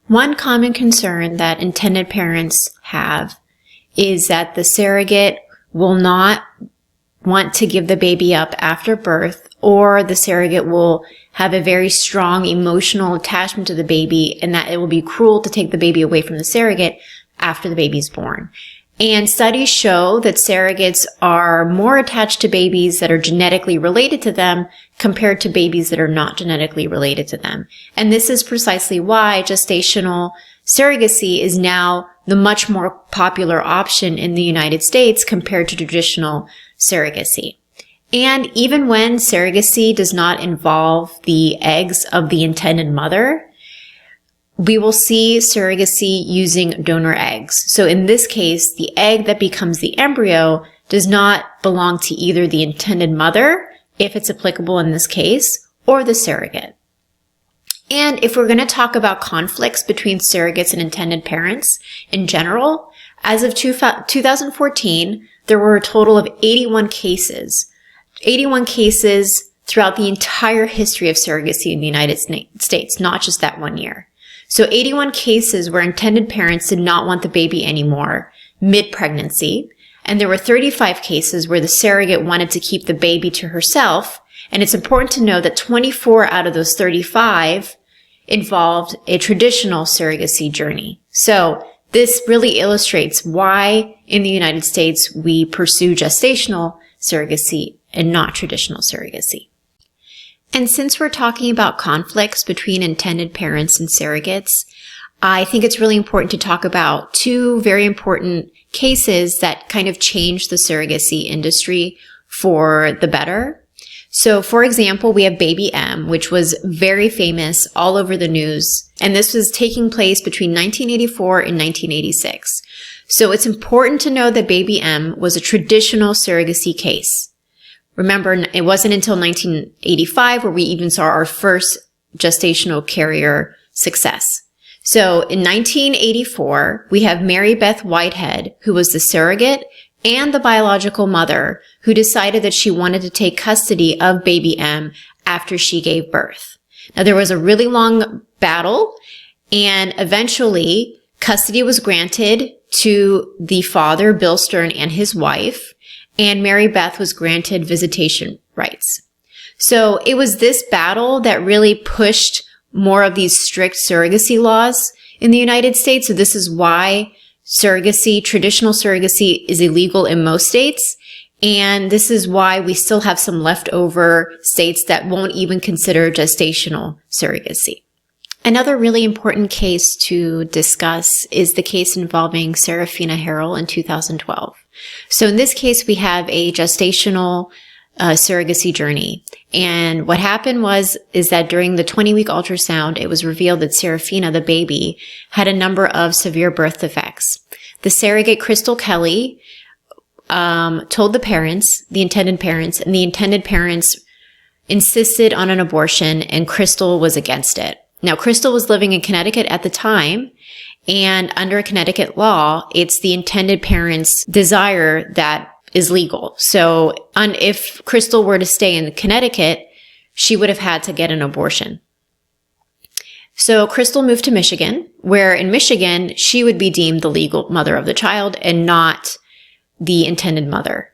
One common concern that intended parents have is that the surrogate will not want to give the baby up after birth, or the surrogate will have a very strong emotional attachment to the baby, and that it will be cruel to take the baby away from the surrogate after the baby's born. And studies show that surrogates are more attached to babies that are genetically related to them compared to babies that are not genetically related to them. And this is precisely why gestational surrogacy is now the much more popular option in the United States compared to traditional surrogacy. And even when surrogacy does not involve the eggs of the intended mother, we will see surrogacy using donor eggs. So in this case, the egg that becomes the embryo does not belong to either the intended mother, if it's applicable in this case, or the surrogate. And if we're going to talk about conflicts between surrogates and intended parents in general, as of 2014, there were a total of 81 cases. 81 cases throughout the entire history of surrogacy in the United States, not just that one year. So 81 cases where intended parents did not want the baby anymore mid-pregnancy. And there were 35 cases where the surrogate wanted to keep the baby to herself. And it's important to know that 24 out of those 35 involved a traditional surrogacy journey. So this really illustrates why in the United States we pursue gestational surrogacy and not traditional surrogacy. And since we're talking about conflicts between intended parents and surrogates, I think it's really important to talk about two very important cases that kind of changed the surrogacy industry for the better. So, for example, we have Baby M, which was very famous all over the news. And this was taking place between 1984 and 1986. So it's important to know that Baby M was a traditional surrogacy case. Remember, it wasn't until 1985 where we even saw our first gestational carrier success. So in 1984, we have Mary Beth Whitehead, who was the surrogate and the biological mother, who decided that she wanted to take custody of Baby M after she gave birth. Now, there was a really long battle, and eventually custody was granted to the father, Bill Stern, and his wife, and Mary Beth was granted visitation rights. So it was this battle that really pushed more of these strict surrogacy laws in the United States. So this is why surrogacy, traditional surrogacy, is illegal in most states. And this is why we still have some leftover states that won't even consider gestational surrogacy. Another really important case to discuss is the case involving Seraphina Harrell in 2012. So in this case, we have a gestational surrogacy journey. And what happened is that during the 20-week ultrasound, it was revealed that Seraphina, the baby, had a number of severe birth defects. The surrogate, Crystal Kelly, told the parents, the intended parents, and the intended parents insisted on an abortion, and Crystal was against it. Now, Crystal was living in Connecticut at the time, and under Connecticut law, it's the intended parent's desire that is legal. So if Crystal were to stay in Connecticut, she would have had to get an abortion. So Crystal moved to Michigan, where in Michigan, she would be deemed the legal mother of the child and not the intended mother.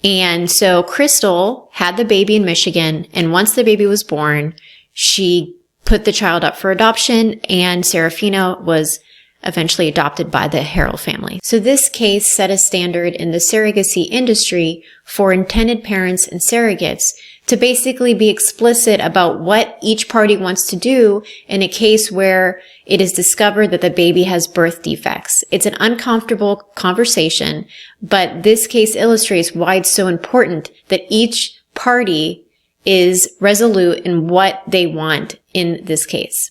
And so Crystal had the baby in Michigan, and once the baby was born, she put the child up for adoption, and Seraphina was eventually adopted by the Harrell family. So this case set a standard in the surrogacy industry for intended parents and surrogates to basically be explicit about what each party wants to do in a case where it is discovered that the baby has birth defects. It's an uncomfortable conversation, but this case illustrates why it's so important that each party is resolute in what they want in this case.